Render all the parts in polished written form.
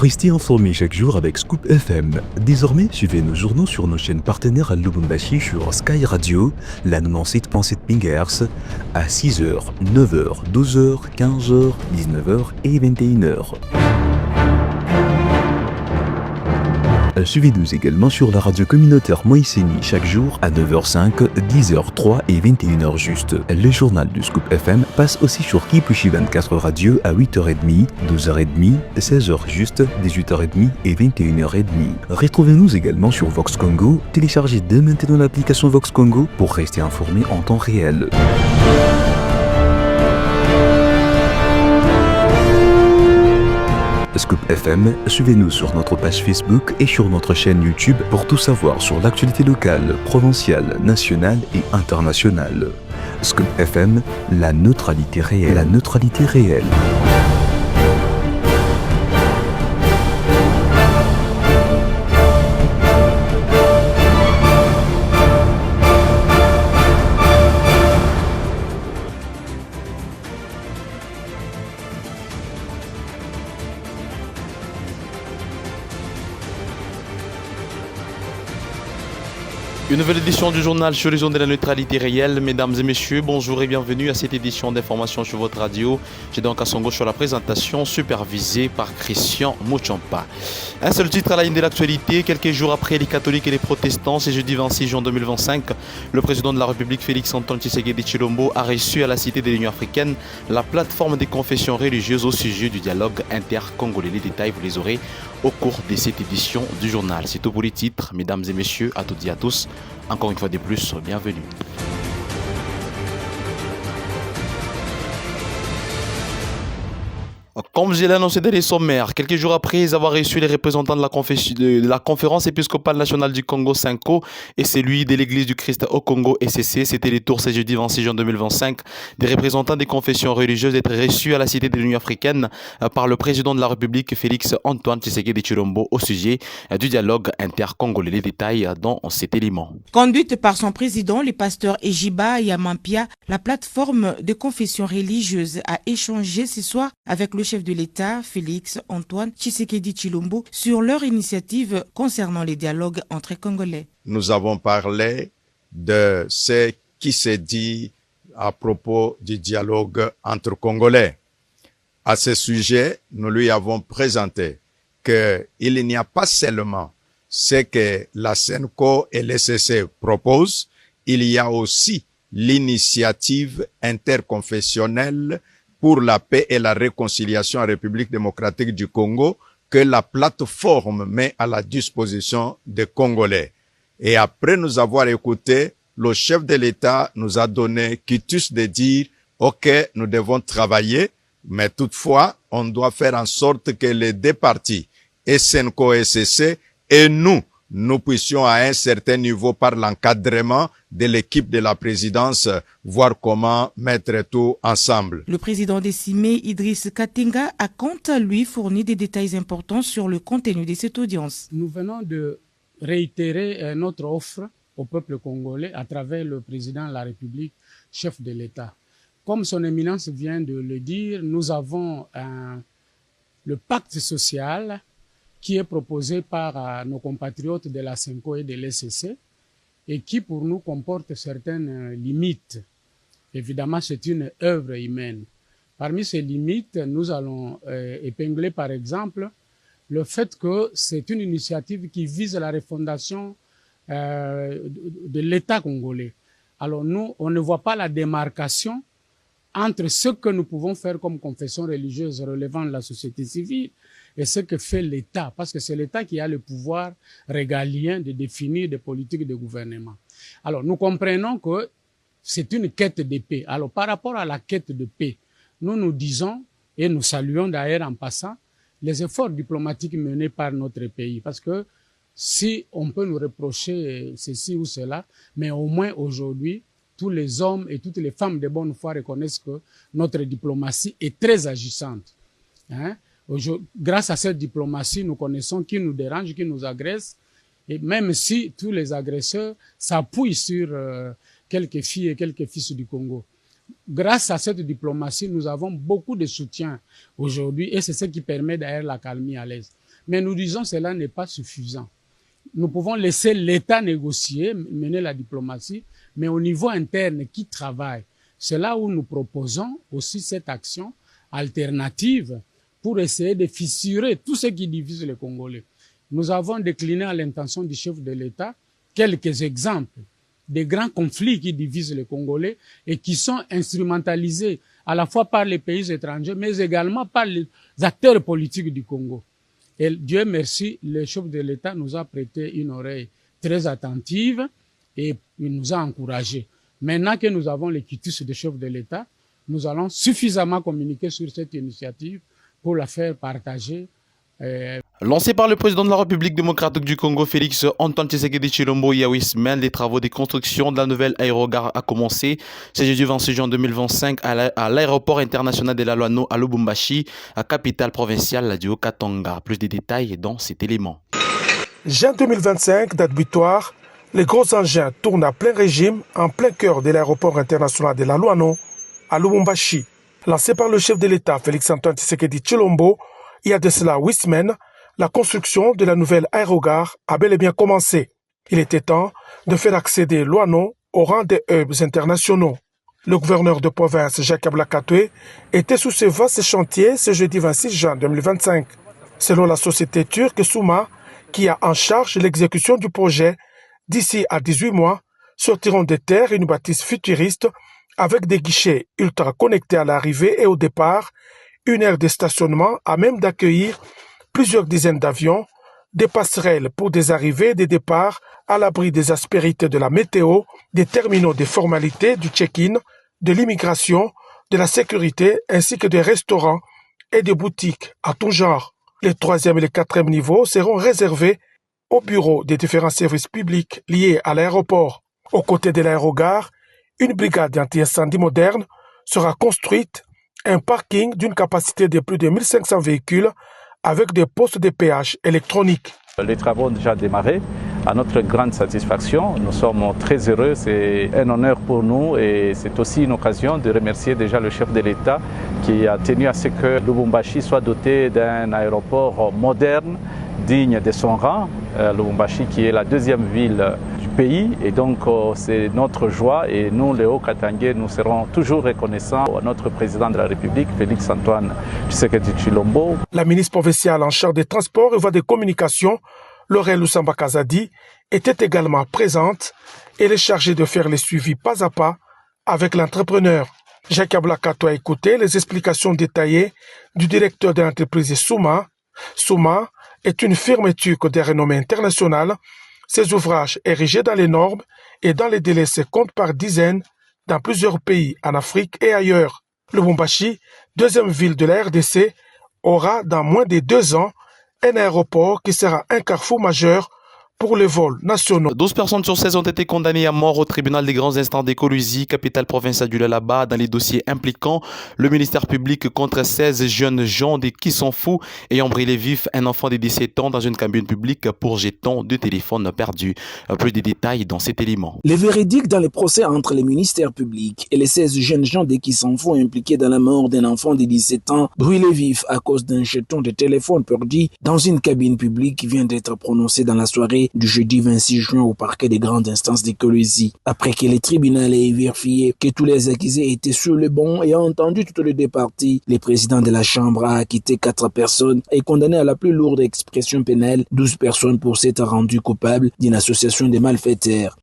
Restez informés chaque jour avec Scoop FM. Désormais, suivez nos journaux sur nos chaînes partenaires à Lubumbashi sur Sky Radio, la 97.7 MHz, à 6h, 9h, 12h, 15h, 19h et 21h. Suivez-nous également sur la radio communautaire Moïseni chaque jour à 9h05, 10h03 et 21h juste. Le journal du Scoop FM passe aussi sur Kipushi 24 Radio à 8h30, 12h30, 16h juste, 18h30 et 21h30. Retrouvez-nous également sur Vox Congo. Téléchargez dès maintenant l'application Vox Congo pour rester informé en temps réel. Scoop FM, suivez-nous sur notre page Facebook et sur notre chaîne YouTube pour tout savoir sur l'actualité locale, provinciale, nationale et internationale. Scoop FM, la neutralité réelle. La neutralité réelle. Une nouvelle édition du journal sur les ondes de la neutralité réelle. Mesdames et messieurs, bonjour et bienvenue à cette édition d'information sur votre radio. J'ai donc à Songo sur la présentation supervisée par Christian Mouchampa. Un seul titre à la ligne de l'actualité. Quelques jours après les catholiques et les protestants, c'est jeudi 26 juin 2025, le président de la République Félix-Antoine Tshisekedi Tshilombo a reçu à la Cité de l'Union africaine la plateforme des confessions religieuses au sujet du dialogue inter-congolais. Les détails, vous les aurez au cours de cette édition du journal. C'est tout pour les titres. Mesdames et messieurs, à toutes et à tous, encore une fois de plus, bienvenue. Comme je l'ai annoncé dans les sommaires, quelques jours après avoir reçu les représentants de la conférence épiscopale nationale du Congo, SENCO, et celui de l'Église du Christ au Congo, ECC, c'était les tours ce jeudi 26 juin 2025 des représentants des confessions religieuses d'être reçus à la Cité de l'Union africaine par le président de la République, Félix-Antoine Tshisekedi Tshilombo, au sujet du dialogue inter-congolais. Les détails dans cet élément. Conduite par son président, le pasteur Ejiba Yamampia, la plateforme de confessions religieuses a échangé ce soir avec le chef de l'État, Félix-Antoine Tshisekedi Tshilombo, sur leur initiative concernant les dialogues entre Congolais. Nous avons parlé de ce qui s'est dit à propos du dialogue entre Congolais. À ce sujet, nous lui avons présenté qu'il n'y a pas seulement ce que la SENCO et l'ECC proposent, il y a aussi l'initiative interconfessionnelle pour la paix et la réconciliation en République démocratique du Congo que la plateforme met à la disposition des Congolais. Et après nous avoir écouté, le chef de l'État nous a donné quitus de dire « Ok, nous devons travailler, mais toutefois, on doit faire en sorte que les deux parties, SENCO et SCC, et nous puissions à un certain niveau par l'encadrement de l'équipe de la présidence voir comment mettre tout ensemble. » Le président décimé Idriss Katenga a quant à lui fourni des détails importants sur le contenu de cette audience. Nous venons de réitérer notre offre au peuple congolais à travers le président de la République, chef de l'État. Comme son éminence vient de le dire, nous avons le pacte social qui est proposé par nos compatriotes de la SENCO et de l'ECC et qui pour nous comporte certaines limites. Évidemment, c'est une œuvre humaine. Parmi ces limites, nous allons épingler par exemple le fait que c'est une initiative qui vise la refondation de l'État congolais. Alors nous, on ne voit pas la démarcation entre ce que nous pouvons faire comme confession religieuse relevant de la société civile et ce que fait l'État, parce que c'est l'État qui a le pouvoir régalien de définir des politiques de gouvernement. Alors, nous comprenons que c'est une quête de paix. Alors, par rapport à la quête de paix, nous disons, et nous saluons d'ailleurs en passant, les efforts diplomatiques menés par notre pays, parce que si on peut nous reprocher ceci ou cela, mais au moins aujourd'hui, tous les hommes et toutes les femmes de bonne foi reconnaissent que notre diplomatie est très agissante. Grâce à cette diplomatie, nous connaissons qui nous dérange, qui nous agresse, et même si tous les agresseurs s'appuient sur quelques filles et quelques fils du Congo. Grâce à cette diplomatie, nous avons beaucoup de soutien aujourd'hui et c'est ce qui permet d'ailleurs la calmie à l'aise. Mais nous disons que cela n'est pas suffisant. Nous pouvons laisser l'État négocier, mener la diplomatie, mais au niveau interne, qui travaille? C'est là où nous proposons aussi cette action alternative pour essayer de fissurer tout ce qui divise les Congolais. Nous avons décliné à l'intention du chef de l'État quelques exemples des grands conflits qui divisent les Congolais et qui sont instrumentalisés à la fois par les pays étrangers, mais également par les acteurs politiques du Congo. Et Dieu merci, le chef de l'État nous a prêté une oreille très attentive et il nous a encouragés. Maintenant que nous avons le quitus du chef de l'État, nous allons suffisamment communiquer sur cette initiative pour la faire partager. Lancé par le président de la République démocratique du Congo, Félix Antoine Tshisekedi Tshilombo, il y a 8 semaines, les travaux de construction de la nouvelle aérogare a commencé. C'est jeudi 26 juin 2025 à l'aéroport international de la Loano à Lubumbashi, à capitale provinciale du Haut-Katanga. Plus de détails dans cet élément. Juin 2025, date butoir, les gros engins tournent à plein régime en plein cœur de l'aéroport international de la Loano à Lubumbashi. Lancé par le chef de l'État, Félix Antoine Tshisekedi Tshilombo, il y a de cela 8 semaines, la construction de la nouvelle aérogare a bel et bien commencé. Il était temps de faire accéder Loano au rang des hubs internationaux. Le gouverneur de province, Jacques Ablakatoué, était sous ce vaste chantier ce jeudi 26 juin 2025. Selon la société turque Souma, qui a en charge l'exécution du projet, d'ici à 18 mois, sortiront des terres une bâtisse futuriste avec des guichets ultra connectés à l'arrivée et au départ, une aire de stationnement à même d'accueillir plusieurs dizaines d'avions, des passerelles pour des arrivées et des départs à l'abri des aspérités de la météo, des terminaux des formalités du check-in, de l'immigration, de la sécurité ainsi que des restaurants et des boutiques à tout genre. Les 3e et les 4e niveaux seront réservés aux bureaux des différents services publics liés à l'aéroport. Aux côtés de l'aérogare, une brigade anti-incendie moderne sera construite, un parking d'une capacité de plus de 1500 véhicules avec des postes de péage électroniques. Les travaux ont déjà démarré. À notre grande satisfaction, nous sommes très heureux. C'est un honneur pour nous et c'est aussi une occasion de remercier déjà le chef de l'État qui a tenu à ce que Lubumbashi soit doté d'un aéroport moderne, digne de son rang. Lubumbashi qui est la 2e ville du pays et donc c'est notre joie et nous, les Hauts-Katangais, nous serons toujours reconnaissants à notre président de la République, Félix Antoine Tshisekedi Tshilombo. La ministre provinciale en charge des transports et voies de communication, Laurel Lusamba Kazadi, était également présente et elle est chargée de faire les suivis pas à pas avec l'entrepreneur. Jacques Ablakato a écouté les explications détaillées du directeur de l'entreprise Souma. Souma est une firme turque de renommée internationale. Ses ouvrages érigés dans les normes et dans les délais se comptent par dizaines dans plusieurs pays en Afrique et ailleurs. Lubumbashi, 2e ville de la RDC, aura dans moins de 2 ans un aéroport qui sera un carrefour majeur pour les vols nationaux. 12 personnes sur 16 ont été condamnées à mort au tribunal des grands instants d'Écologie, capitale provinciale du Lualaba, dans les dossiers impliquant le ministère public contre 16 jeunes gens de Kisonfou ayant brûlé vif un enfant de 17 ans dans une cabine publique pour jetons de téléphone perdu. Plus de détails dans cet élément. Les versdicts dans les procès entre les ministères publics et les 16 jeunes gens de Kisonfou impliqués dans la mort d'un enfant de 17 ans brûlé vif à cause d'un jeton de téléphone perdu dans une cabine publique vient d'être prononcé dans la soirée du jeudi 26 juin au parquet des grandes instances d'Écologie. Après que le tribunal ait vérifié que tous les accusés étaient sur le banc et a entendu toutes les deux parties, le président de la Chambre a acquitté 4 personnes et condamné à la plus lourde expression pénale 12 personnes pour s'être rendues coupables d'une association de malfaiteurs.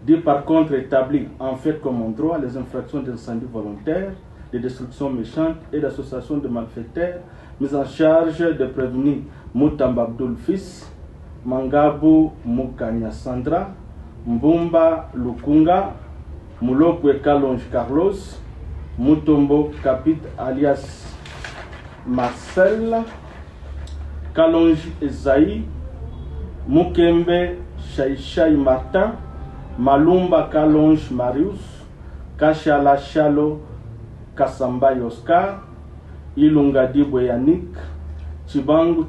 Dit par contre établir en fait comme en droit les infractions d'incendie volontaire, de destruction méchante et d'association de malfaiteurs, mise en charge de prévenir Moutamba Abdoul Fils, Mangabu Mukanya Sandra, Mbumba Lukunga, Mulokwe Kalonge Carlos, Mutombo Kapit alias Marcel, Kalonge Esaïe, Mukembe Shaishai Martin, Malumba Kalonge Marius, Kashala Shalo Kasamba Oscar, Ilungadi Boyanik, Chibangu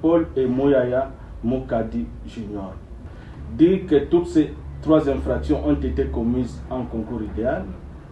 Paul et Moyaya Mukadi Junior. Dit que toutes ces 3 infractions ont été commises en concours idéal,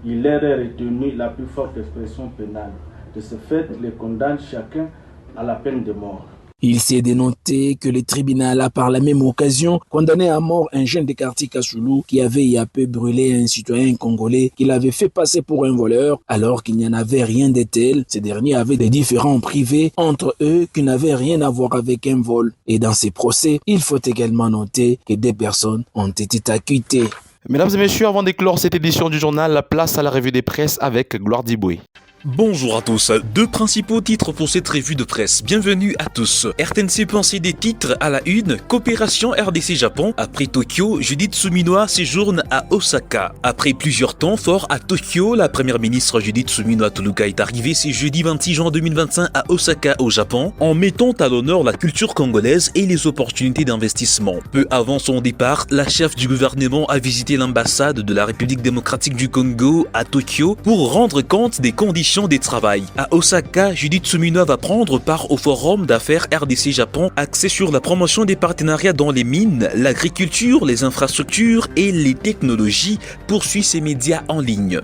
il leur est retenu la plus forte expression pénale. De ce fait, les condamne chacun à la peine de mort. Il s'est dénoté que le tribunal a par la même occasion condamné à mort un jeune de quartier Kassoulou qui avait y a peu brûlé un citoyen congolais qu'il avait fait passer pour un voleur alors qu'il n'y en avait rien de tel. Ces derniers avaient des différends privés entre eux qui n'avaient rien à voir avec un vol. Et dans ces procès, il faut également noter que des personnes ont été acquittées. Mesdames et messieurs, avant d'éclore cette édition du journal, la place à la revue des presses avec Gloire Diboué. Bonjour à tous, deux principaux titres pour cette revue de presse. Bienvenue à tous. RTNC pensait des titres à la une. Coopération RDC-Japon. Après Tokyo, Judith Suminwa séjourne à Osaka. Après plusieurs temps forts à Tokyo, la première ministre Judith Suminwa Toluka est arrivée ce jeudi 26 juin 2025 à Osaka au Japon en mettant à l'honneur la culture congolaise et les opportunités d'investissement. Peu avant son départ, la chef du gouvernement a visité l'ambassade de la République démocratique du Congo à Tokyo pour rendre compte des conditions des travail. À Osaka, Judith Suminwa va prendre part au forum d'affaires RDC-Japon axé sur la promotion des partenariats dans les mines, l'agriculture, les infrastructures et les technologies, poursuit ses médias en ligne.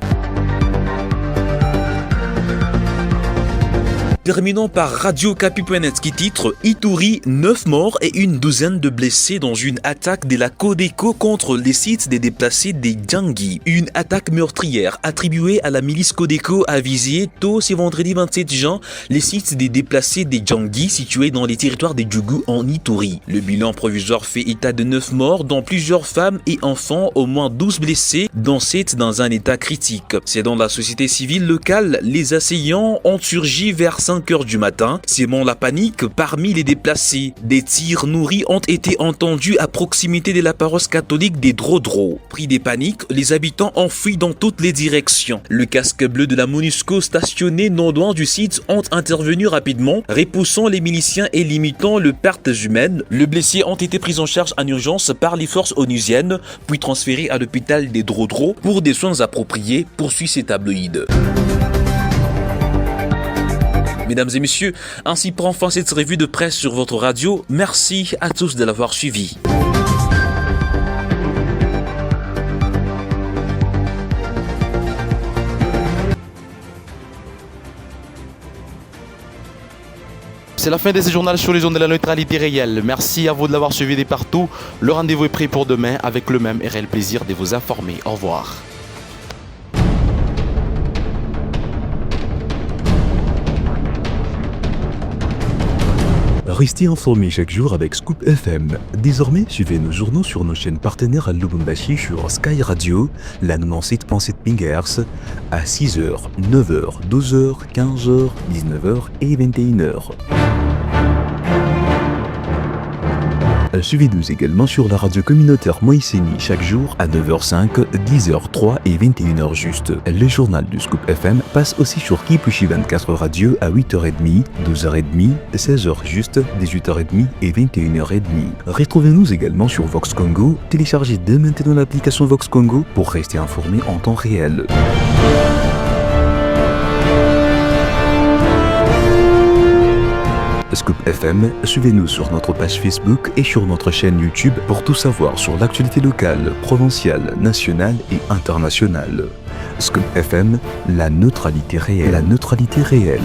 Terminons par Radio Kapi.net qui titre Ituri, 9 morts et une douzaine de blessés dans une attaque de la Codeco contre les sites des déplacés des Djangui. Une attaque meurtrière attribuée à la milice Codeco a visé tôt ce vendredi 27 juin les sites des déplacés des Djangui situés dans les territoires des Djougou en Ituri. Le bilan provisoire fait état de 9 morts dont plusieurs femmes et enfants, au moins 12 blessés, dont 7 dans un état critique. C'est dans la société civile locale, les assaillants ont surgi vers 5h du matin, sémant la panique parmi les déplacés. Des tirs nourris ont été entendus à proximité de la paroisse catholique des Drodro. Pris des paniques, les habitants ont fui dans toutes les directions. Le casque bleu de la MONUSCO stationné non loin du site ont intervenu rapidement, repoussant les miliciens et limitant le pertes humaines. Les blessés ont été pris en charge en urgence par les forces onusiennes, puis transférés à l'hôpital des Drodro pour des soins appropriés, poursuit ces tabloïds. Mesdames et messieurs, ainsi prend fin cette revue de presse sur votre radio. Merci à tous de l'avoir suivi. C'est la fin de ce journal sur les ondes de la neutralité réelle. Merci à vous de l'avoir suivi de partout. Le rendez-vous est pris pour demain avec le même et réel plaisir de vous informer. Au revoir. Restez informés chaque jour avec Scoop FM. Désormais, suivez nos journaux sur nos chaînes partenaires à Lubumbashi sur Sky Radio, la 97.7 MHz, à 6h, 9h, 12h, 15h, 19h et 21h. Suivez-nous également sur la radio communautaire Moïseni chaque jour à 9h05, 10h03 et 21h juste. Le journal du Scoop FM passe aussi sur Kipushi 24 Radio à 8h30, 12h30, 16h juste, 18h30 et 21h30. Retrouvez-nous également sur Vox Congo. Téléchargez dès maintenant l'application Vox Congo pour rester informé en temps réel. Scoop FM, suivez-nous sur notre page Facebook et sur notre chaîne YouTube pour tout savoir sur l'actualité locale, provinciale, nationale et internationale. Scoop FM, la neutralité réelle. La neutralité réelle.